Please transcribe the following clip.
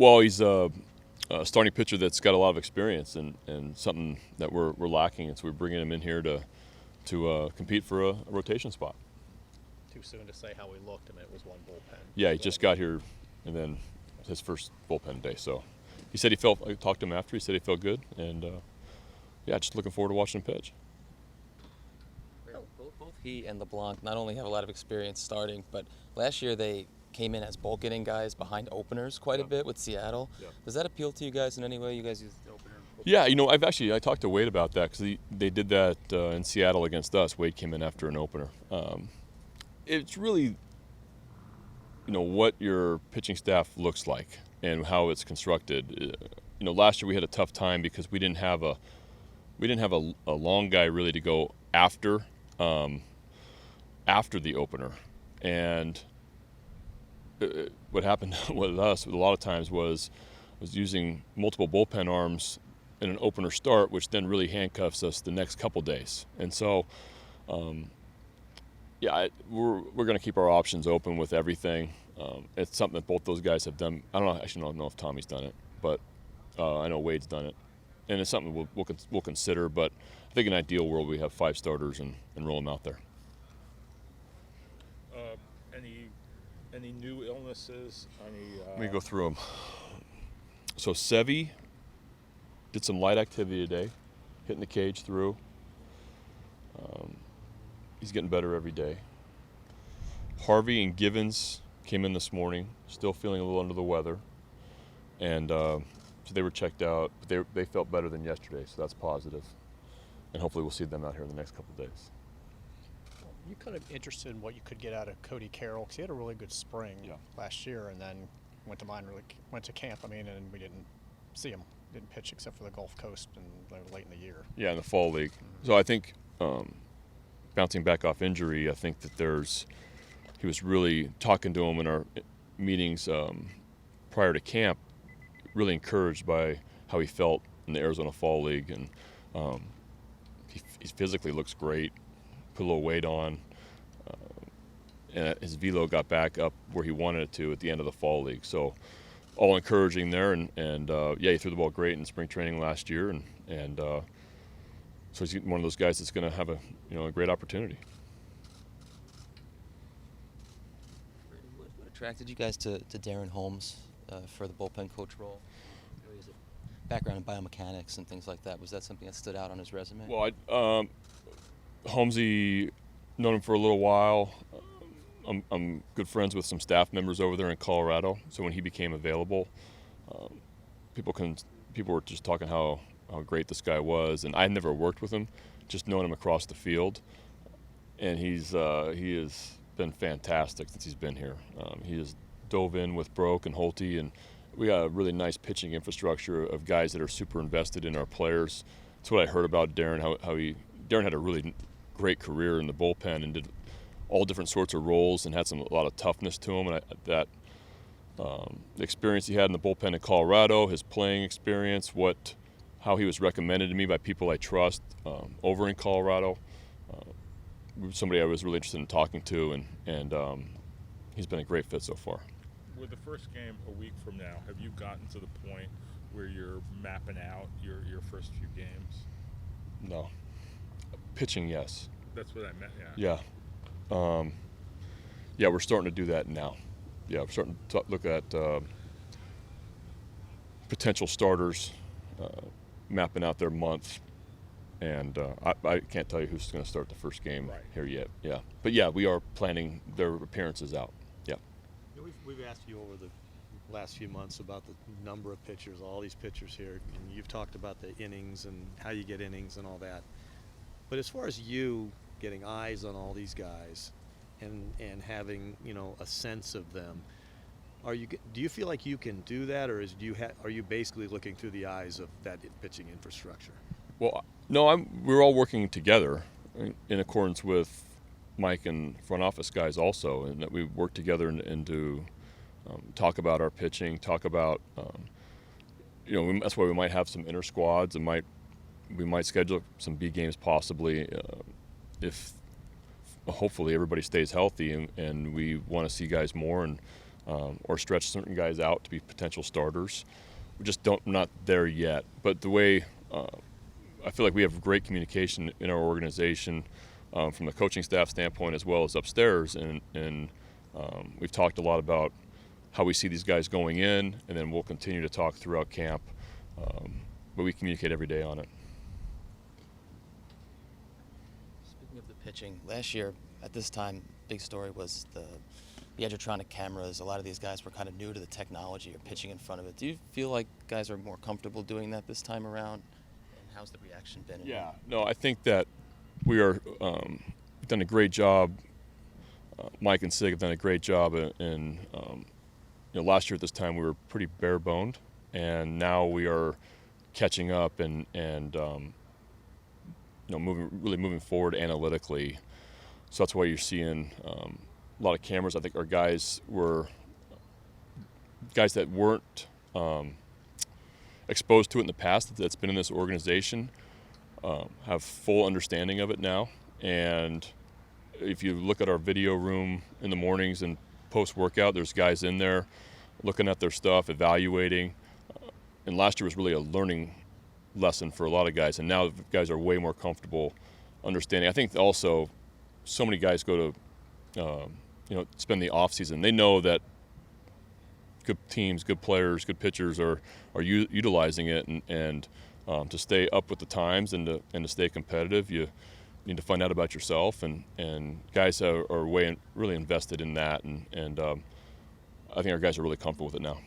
Well, he's a starting pitcher that's got a lot of experience and something that we're lacking, and so we're bringing him in here to compete for a rotation spot. Too soon to say how he looked. I mean, it was one bullpen. Yeah, he just got here, and then his first bullpen day. So he said I talked to him after. He said he felt good, and yeah, just looking forward to watching him pitch. Both he and LeBlanc not only have a lot of experience starting, but last year they came in as bulk hitting guys behind openers quite a bit with Seattle. Yeah. Does that appeal to you guys in any way? You guys use the opener? Yeah, I talked to Wade about that because they did that in Seattle against us. Wade came in after an opener. It's really, what your pitching staff looks like and how it's constructed. Last year we had a tough time because we didn't have a long guy really to go after the opener, and what happened with us a lot of times was using multiple bullpen arms in an opener start, which then really handcuffs us the next couple days. And so, we're going to keep our options open with everything. It's something that both those guys have done. I don't know if Tommy's done it, but I know Wade's done it, and it's something we'll consider. But I think in an ideal world we have 5 starters and roll them out there. Any new illnesses? Let me go through them. So Sevy did some light activity today, hitting the cage through. He's getting better every day. Harvey and Givens came in this morning, still feeling a little under the weather, and so they were checked out. But they felt better than yesterday, so that's positive. And hopefully we'll see them out here in the next couple of days. You kind of interested in what you could get out of Cody Carroll because he had a really good spring last year, and then went to camp. And we didn't see him. Didn't pitch except for the Gulf Coast and late in the year. Yeah, in the fall league. So I think bouncing back off injury, I think that he was really talking to him in our meetings prior to camp, really encouraged by how he felt in the Arizona Fall League, and he physically looks great. Put a little weight on, and his velo got back up where he wanted it to at the end of the fall league. So, all encouraging there, and he threw the ball great in spring training last year, and so he's one of those guys that's going to have a great opportunity. What attracted you guys to Darren Holmes for the bullpen coach role? His background in biomechanics and things like that. Was that something that stood out on his resume? Well, Holmesy, known him for a little while. I'm good friends with some staff members over there in Colorado. So when he became available, people were just talking how great this guy was, and I had never worked with him, just knowing him across the field. And he has been fantastic since he's been here. He has dove in with Broke and Holte, and we got a really nice pitching infrastructure of guys that are super invested in our players. That's what I heard about Darren. Darren had a really great career in the bullpen and did all different sorts of roles and had a lot of toughness to him. And the experience he had in the bullpen in Colorado, his playing experience, how he was recommended to me by people I trust over in Colorado, somebody I was really interested in talking to, and he's been a great fit so far. With the first game a week from now, have you gotten to the point where you're mapping out your first few games? No. Pitching, yes. That's what I meant, yeah. Yeah. We're starting to do that now. Yeah, we're starting to look at potential starters, mapping out their month, and I can't tell you who's going to start the first game here yet. Yeah, but yeah, we are planning their appearances out. Yeah. We've asked you over the last few months about the number of pitchers, all these pitchers here, and you've talked about the innings and how you get innings and all that. But as far as you getting eyes on all these guys and having a sense of them, do you feel like you can do that, or are you basically looking through the eyes of that pitching infrastructure? Well, no, we're all working together in accordance with Mike and front office guys also, and that we work together and to talk about our pitching, talk about that's why we might have some inter squads and we might schedule some B games possibly if hopefully everybody stays healthy and we want to see guys more, and or stretch certain guys out to be potential starters. We just not there yet. But the way I feel like we have great communication in our organization from the coaching staff standpoint as well as upstairs, and we've talked a lot about how we see these guys going in, and then we'll continue to talk throughout camp. But we communicate every day on it. Speaking of the pitching, last year at this time, big story was the Edgetronic cameras. A lot of these guys were kind of new to the technology or pitching in front of it. Do you feel like guys are more comfortable doing that this time around? And how's the reaction been? Yeah, no, I think that we are done a great job. Mike and Sig have done a great job in last year at this time we were pretty bare boned, and now we are catching up and moving forward analytically. So that's why you're seeing a lot of cameras. I think our guys that weren't exposed to it in the past, that's been in this organization, have full understanding of it now. And if you look at our video room in the mornings and post-workout, there's guys in there looking at their stuff, evaluating. And last year was really a learning lesson for a lot of guys, and now guys are way more comfortable understanding. I think also so many guys go to spend the off season. They know that good teams, good players, good pitchers are utilizing it, and to stay up with the times and to stay competitive, you need to find out about yourself, and guys are really invested in that, and I think our guys are really comfortable with it now.